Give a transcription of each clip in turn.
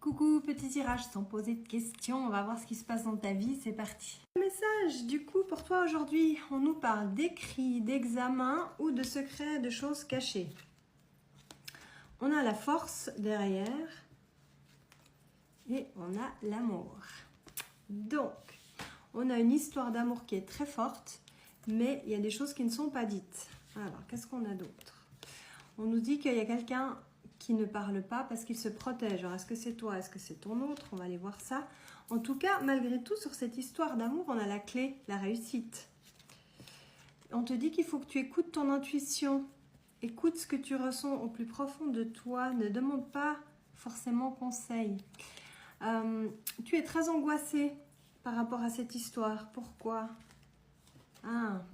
Coucou, petit tirage sans poser de questions, on va voir ce qui se passe dans ta vie, c'est parti. Message du coup pour toi aujourd'hui, on nous parle d'écrits, d'examens ou de secrets, de choses cachées. On a la force derrière et on a l'amour. Donc, on a une histoire d'amour qui est très forte, mais il y a des choses qui ne sont pas dites. Alors, qu'est-ce qu'on a d'autre? On nous dit qu'il y a quelqu'un qui ne parle pas parce qu'il se protège. Alors, est-ce que c'est toi? Est-ce que c'est ton autre? On va aller voir ça. En tout cas, malgré tout, sur cette histoire d'amour, on a la clé, la réussite. On te dit qu'il faut que tu écoutes ton intuition. Écoute ce que tu ressens au plus profond de toi. Ne demande pas forcément conseil. Tu es très angoissé par rapport à cette histoire. Pourquoi?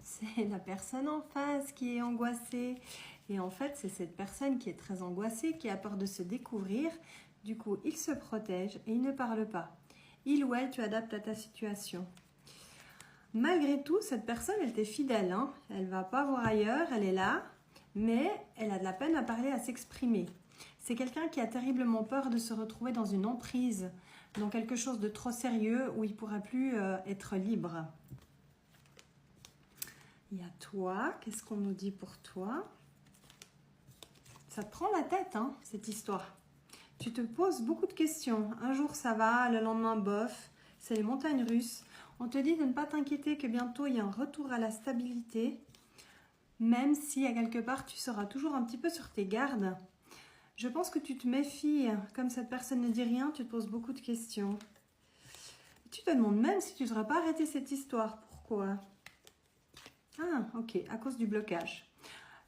C'est la personne en face qui est angoissée. Et en fait, c'est cette personne qui est très angoissée, qui a peur de se découvrir. Du coup, il se protège et il ne parle pas. Il ou elle, tu adaptes à ta situation. Malgré tout, cette personne, elle t'est fidèle. Elle ne va pas voir ailleurs, elle est là. Mais elle a de la peine à parler, à s'exprimer. C'est quelqu'un qui a terriblement peur de se retrouver dans une emprise, dans quelque chose de trop sérieux où il ne pourra plus être libre. Il y a toi, qu'est-ce qu'on nous dit pour toi? Ça te prend la tête, cette histoire. Tu te poses beaucoup de questions. Un jour ça va, le lendemain bof. C'est les montagnes russes. On te dit de ne pas t'inquiéter que bientôt il y a un retour à la stabilité. Même si à quelque part tu seras toujours un petit peu sur tes gardes. Je pense que tu te méfies. Comme cette personne ne dit rien, tu te poses beaucoup de questions. Tu te demandes même si tu ne devrais pas arrêter cette histoire. Pourquoi? Ok, à cause du blocage.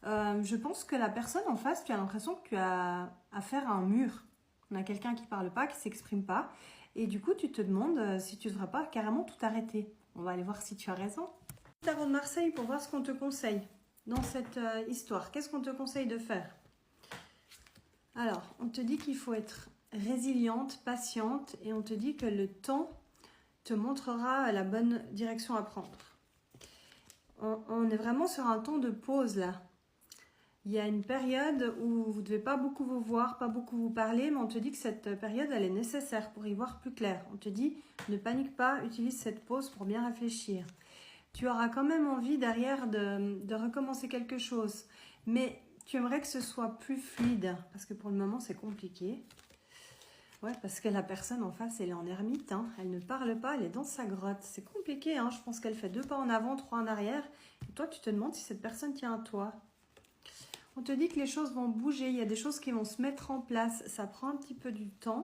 Je pense que la personne en face, tu as l'impression que tu as affaire à un mur. On a quelqu'un qui ne parle pas, qui ne s'exprime pas. Et du coup, tu te demandes si tu ne devrais pas carrément tout arrêter. On va aller voir si tu as raison. Tarot de Marseille pour voir ce qu'on te conseille dans cette histoire. Qu'est-ce qu'on te conseille de faire? Alors, on te dit qu'il faut être résiliente, patiente. Et on te dit que le temps te montrera la bonne direction à prendre. On est vraiment sur un temps de pause là. Il y a une période où vous ne devez pas beaucoup vous voir, pas beaucoup vous parler, mais on te dit que cette période, elle est nécessaire pour y voir plus clair. On te dit, ne panique pas, utilise cette pause pour bien réfléchir. Tu auras quand même envie derrière de recommencer quelque chose, mais tu aimerais que ce soit plus fluide, parce que pour le moment, c'est compliqué. Ouais, parce que la personne en face, elle est en ermite, elle ne parle pas, elle est dans sa grotte. C'est compliqué, je pense qu'elle fait 2 pas en avant, 3 en arrière. Et toi, tu te demandes si cette personne tient à toi. On te dit que les choses vont bouger, il y a des choses qui vont se mettre en place. Ça prend un petit peu du temps.